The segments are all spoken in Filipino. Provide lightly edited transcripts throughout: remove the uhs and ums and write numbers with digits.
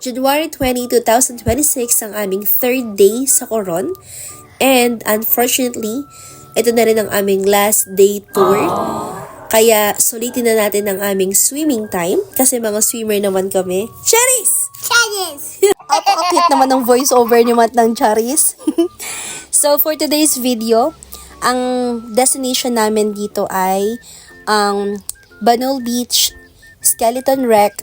January 20, 2026 ang aming third day sa Coron. And unfortunately, ito na rin ang aming last day tour. Kaya sulitin na natin ang aming swimming time kasi mga swimmer naman kami. Charis! Charis! Apaka-cute naman ng voiceover ni Matt ng Charis. So for today's video, ang destination namin dito ay ang Banul Beach, Skeleton Wreck,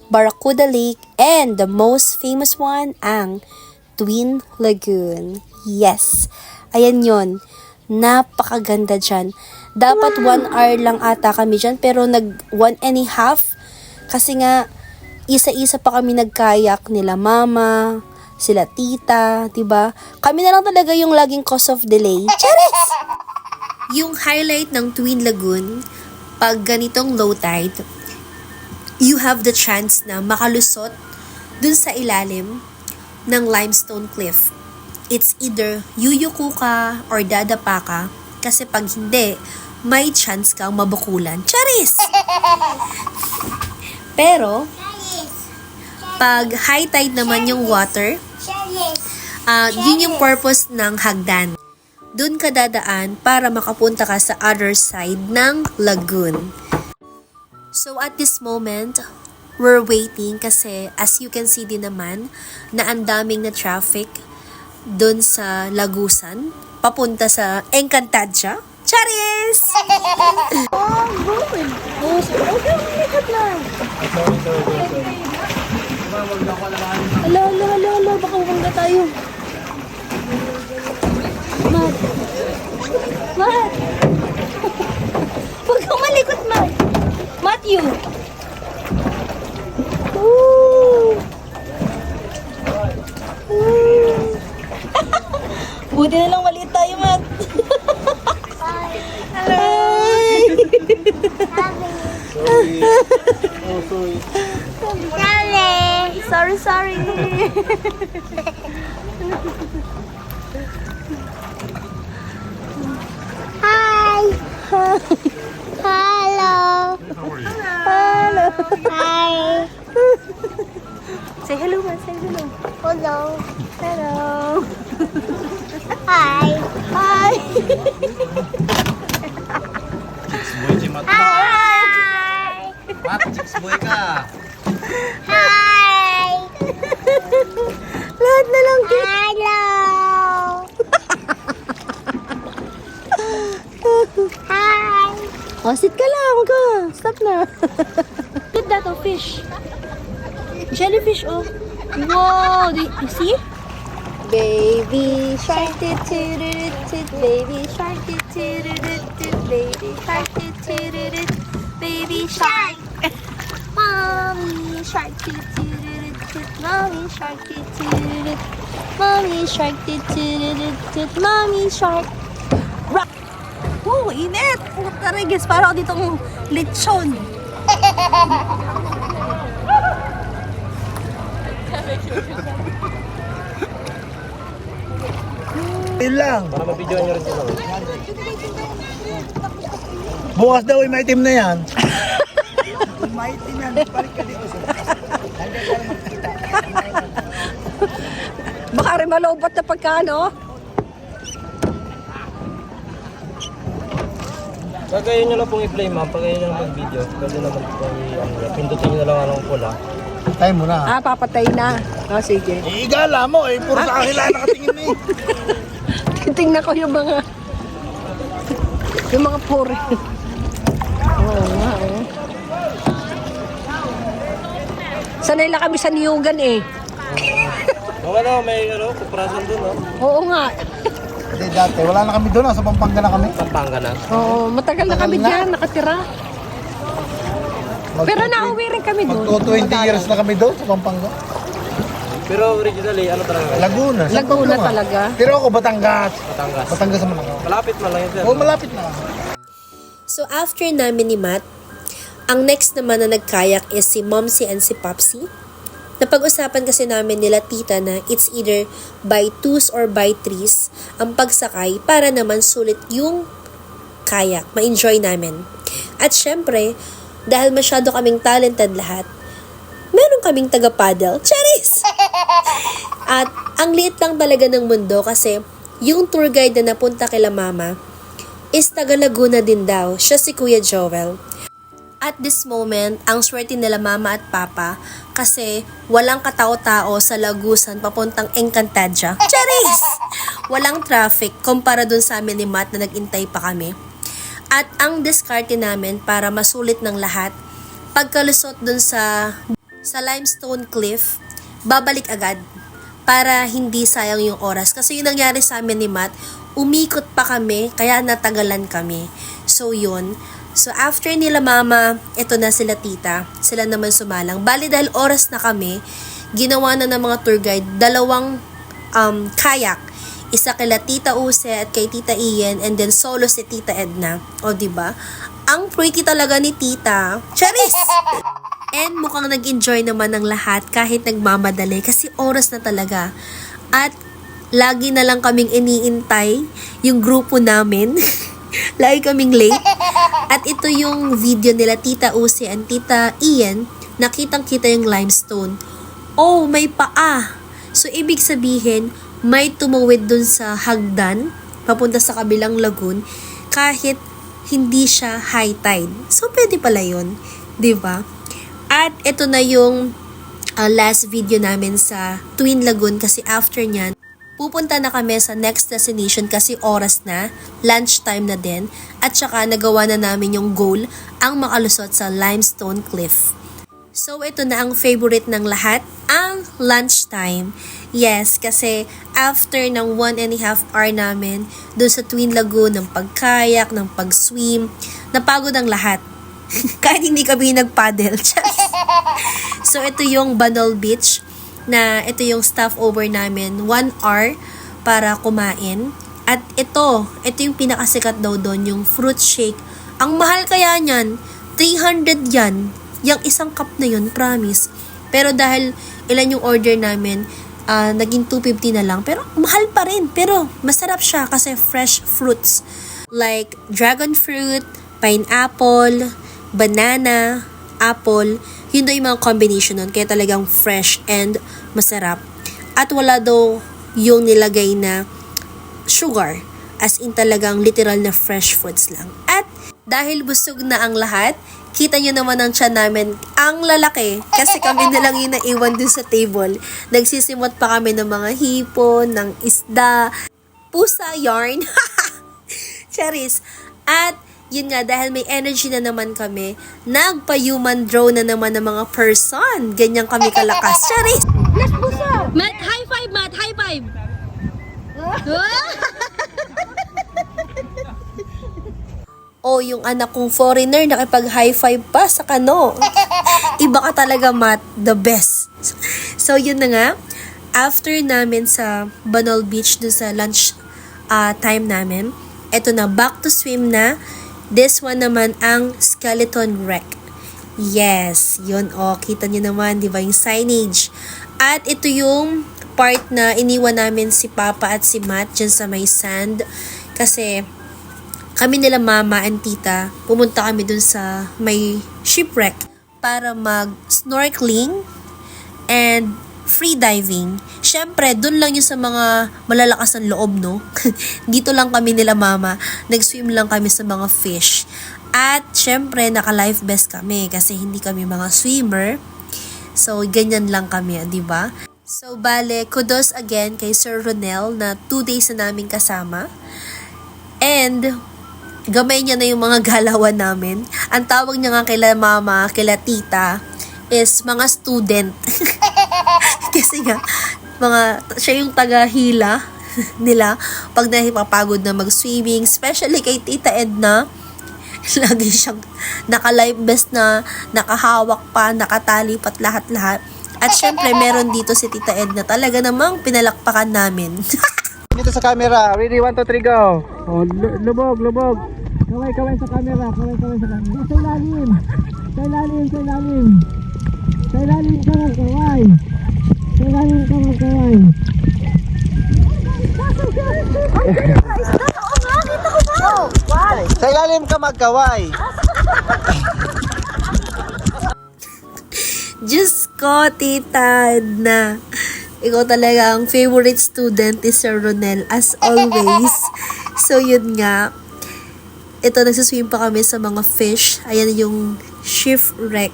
Barracuda Lake, and the most famous one, ang Twin Lagoon. Yes, ayan yon. Napakaganda dyan. Dapat 1 hour lang ata kami dyan, pero nag 1.5 kasi nga isa-isa pa kami nagkayak, nila mama, sila tita, diba? Kami na lang talaga yung laging cause of delay. Charis! Yung highlight ng Twin Lagoon, pag ganitong low tide, you have the chance na makalusot dun sa ilalim ng limestone cliff. It's either yuyuko ka or dadapa ka, kasi pag hindi, may chance kang mabukulan. Charis! Pero, pag high tide naman yung water, yun yung purpose ng hagdan. Doon ka dadaan para makapunta ka sa other side ng lagoon. So at this moment, we're waiting kasi as you can see din naman na ang daming na traffic doon sa Lagusan, papunta sa Encantadia. Charis! Oh, good! Oh, okay, lang. Hala, baka umangga tayo. Matt! Huwag kang malikot, Matt! Matthew! Woo! Buti na lang maliit tayo, Matt. Hi! Sorry. Hi! Hello! Hello! Hi! Say hello, Matt. Say hello. Hello! Hello. Hi! Hi! Hi! Mat, chicks boy ka. Hi! Lahat na lang. Hello! Hi! Oh, sit ka lang. Huwag ka. Stop na. Look at that, oh, fish. Jellyfish, oh. Wow. You see? Baby shark, baby shark, baby shark, baby shark. Mommy shark, mommy shark, mommy shark, mommy shark. Rock! Oh, init! Tarigis, parang ako ditong lechon. Yun lang. Para mabidyoan nyo rin sila. Bukas daw ay maitim na yan. Maitim yan. Balik ka dito. Baka rin malobot na pagkano. Kagaya nyo lang pong i-play, ma'am. Pagkaya nyo lang mag-video. Pwede naman pong pindutin nyo na lang anong pula. Tayo mo na. Papatay na. Oh, sige. Igala mo eh. Puro sa akin lang nakatingin eh. Tingnan ko yung mga puri. Oo nga, oh. Sanay lang kami sa niyugan eh. Okay na, may kuprasan dun, no? Oo nga. Hindi dati. Wala na kami doon. Sa Pampanga na kami. Pampanga na. Oo, matagal na kami dyan, nakatira. Pero nauwi rin kami doon. Mag 20 years na kami doon sa Pampanga. Pero originally, ano talaga? Laguna. Sa Laguna Pampanga. talaga. Pero ako Batangas. Batangas. Batangas naman ako. Malapit man lang yun, sir. Oo, malapit na. So after namin ni Matt, ang next naman na nagkayak is si Momsy and si Popsy. Napag-usapan kasi namin nila tita na it's either by 2s or by 3s ang pagsakay para naman sulit yung kayak, ma-enjoy namin. At syempre, dahil masyado kaming talented lahat, meron kaming taga-paddle. Charis! At ang liit lang talaga ng mundo kasi yung tour guide na napunta kila mama is taga Laguna din daw. Siya si Kuya Joel. At this moment, ang swerte nila mama at papa kasi walang katao-tao sa Lagusan papuntang Encantadia. Charis! Walang traffic kumpara dun sa amin ni Matt na nag-intay pa kami. At ang diskarte namin para masulit ng lahat, pagkalusot dun sa limestone cliff, babalik agad para hindi sayang yung oras. Kasi yung nangyari sa amin ni Matt, umikot pa kami kaya natagalan kami. So yun. So, after nila mama, ito na sila tita. Sila naman sumalang. Bali, dahil oras na kami, ginawa na ng mga tour guide, 2 kayak. Isa kila Tita Use at kay Tita Ian, and then solo si Tita Edna. O, diba? Ang pretty talaga ni Tita. Charis! And mukhang nag-enjoy naman ng lahat kahit nagmamadali kasi oras na talaga. At lagi na lang kaming iniintay yung grupo namin. Lagi kaming late. At ito yung video nila Tita Use and Tita Ian. Nakitang-kita yung limestone. Oh, may paa. So, ibig sabihin, may tumawid dun sa hagdan, papunta sa kabilang lagoon, kahit hindi siya high tide. So, pwede pala yun. Diba? At ito na yung last video namin sa Twin Lagoon kasi after nyan, pupunta na kami sa next destination kasi oras na, lunchtime na din, at saka nagawa na namin yung goal, ang makalusot sa limestone cliff. So, ito na ang favorite ng lahat, ang lunchtime. Yes, kasi after ng 1.5 hour namin, doon sa Twin Lagoon, ng pagkayak, ng pag-swim, napagod ang lahat. Kahit hindi kami nag-paddle. So, ito yung Banol Beach, na ito yung stopover namin, 1 hour para kumain. At ito yung pinakasikat daw doon, yung fruit shake. Ang mahal kaya niyan, 300 yan. Yung isang cup na yun, promise. Pero dahil ilan yung order namin, naging 250 na lang. Pero mahal pa rin. Pero masarap siya kasi fresh fruits. Like dragon fruit, pineapple, banana, apple. Yun daw yung mga combination nun. Kaya talagang fresh and masarap. At wala daw yung nilagay na sugar. As in talagang literal na fresh fruits lang. At dahil busog na ang lahat, kita nyo naman ang tiyan namin, ang lalaki. Kasi kami na lang yung naiwan dun sa table. Nagsisimot pa kami ng mga hipon, ng isda, pusa, yarn. Charis. At yun nga, dahil may energy na naman kami, nagpa-human draw na naman ng mga person. Ganyan kami kalakas. Charis! Matt, high five, Matt! High five! Oh, yung anak kong foreigner nakipag-high five pa sa kano. Iba ka talaga, Matt. The best. So, yun na nga. After namin sa Banol Beach, dun sa lunch time namin, eto na, back to swim na. This one naman ang Skeleton Wreck. Yes, yun kita nyo naman, di ba, yung signage. At ito yung part na iniwan namin si Papa at si Matt dyan sa may sand. Kasi kami nila mama and tita, pumunta kami dun sa may shipwreck para mag-snorkeling and free diving. Syempre, dun lang yung sa mga malalakas ng loob, no? Dito lang kami nila mama, nag-swim lang kami sa mga fish. At syempre, naka-life vest kami kasi hindi kami mga swimmer. So, ganyan lang kami, di ba? So, bale, kudos again kay Sir Ronel na 2 days na namin kasama. And gamay niya na yung mga galawan namin. Ang tawag niya nga kila mama, kila tita, is mga student. Kasi nga, siya yung taga-hila nila pag napapagod na mag-swimming. Especially kay Tita Edna, lagi siyang naka-life vest na, nakahawak pa, nakatali pat lahat-lahat. At syempre, meron dito si Tita Edna. Talaga namang pinalakpakan namin. Dito sa camera. Ready, 1, 2, 3, go. Oh, lubog. Kaway sa camera. Kaway sa camera. Sa ilalim. Sa ilalim ka magkaway. Sa ilalim ka magkaway. Sa ilalim ka magkaway. Diyos ko, Tita Edna. Ikaw talaga ang favorite student ni Sir Ronel, as always. So, yun nga. Ito, nagsuswim pa kami sa mga fish. Ayan yung shipwreck.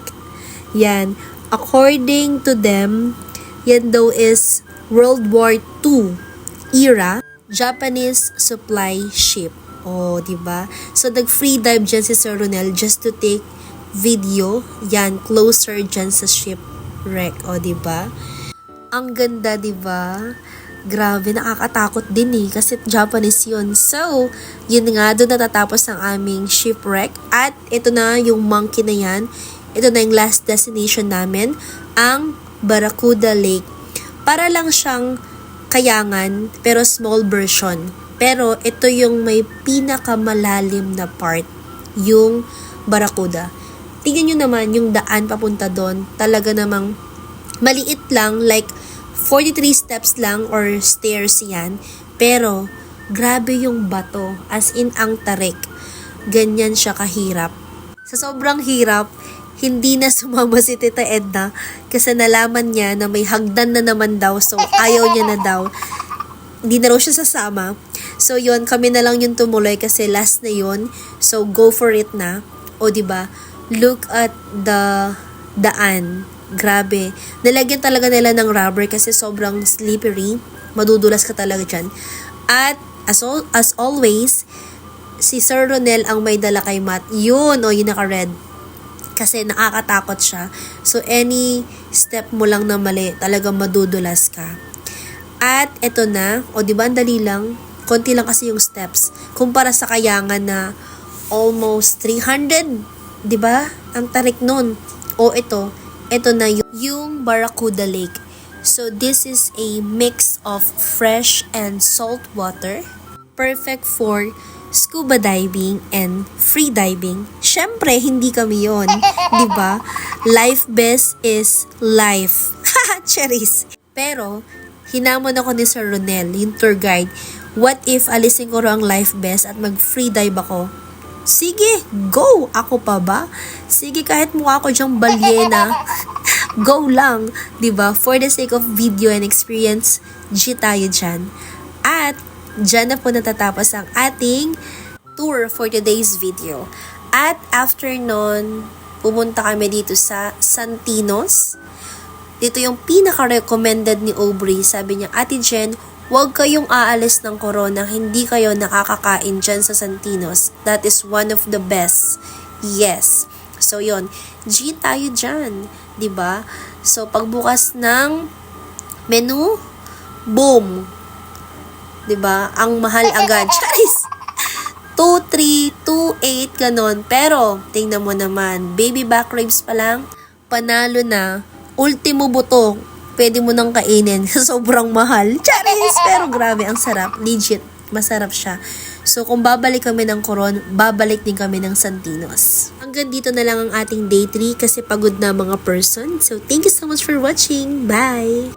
Yan. According to them, yan daw is World War II era Japanese supply ship. Oh, diba? So, nag-free dive dyan si Sir Ronel just to take video. Yan, closer dyan sa shipwreck. Oh, diba? Ang ganda, diba? Grabe, nakakatakot din eh. Kasi Japanese yun. So, yun nga, doon natatapos ang aming shipwreck. At ito na yung monkey na yan. Ito na yung last destination namin. Ang Barracuda Lake. Para lang siyang kayangan, pero small version. Pero ito yung may pinakamalalim na part, yung Barracuda. Tingnan nyo naman yung daan papunta doon. Talaga namang maliit lang, like 43 steps lang or stairs yan. Pero grabe yung bato, as in ang tarik. Ganyan siya kahirap. Sa sobrang hirap, hindi na sumama si Tita Edna kasi nalaman niya na may hagdan na naman daw, so ayaw niya na daw. Hindi na raw siya sasama. So yun, kami na lang yung tumuloy kasi last na yun. So go for it na. O diba, look at the daan. Grabe. Nalagyan talaga nila ng rubber kasi sobrang slippery. Madudulas ka talaga dyan. At as always, si Sir Ronel ang may dala kay Matt. Yun, o yun naka-red. Kasi nakakatakot siya. So any step mo lang na mali, talagang madudulas ka. At eto na, o diba ang dali lang, konti lang kasi yung steps. Kumpara sa kayangan na almost 300, diba? Ang tarik nun. O ito na yung Barracuda Lake. So this is a mix of fresh and salt water. Perfect for scuba diving and free diving. Syempre, hindi kami yon, diba? Life best is life. Cherries. Pero, hinamon ako ni Sir Ronel, yung tour guide. What if alisin ko raw ang life vest at mag-free dive ako? Sige, go! Ako pa ba? Sige, kahit mukha ko dyang balyena. Go lang, diba? For the sake of video and experience, G tayo dyan. At, dyan na po natatapos ang ating tour for today's video. At after nun, pumunta kami dito sa Santinos. Dito yung pinaka-recommended ni Aubrey. Sabi niya, Ate Jen, huwag kayong aalis ng corona, hindi kayo nakakakain dyan sa Santinos. That is one of the best. Yes. So, yon, G tayo dyan. Diba? So, pagbukas ng menu, boom. Diba? Ang mahal agad. Charis! 2.3, 2.8, ganon. Pero, tingnan mo naman, baby back ribs pa lang, panalo na. Ultimo buto, pwede mo nang kainin sa sobrang mahal. Charis! Pero grabe, ang sarap. Legit, masarap siya. So, kung babalik kami ng Coron, babalik din kami ng Santinos. Hanggang dito na lang ang ating day 3 kasi pagod na mga person. So, thank you so much for watching. Bye!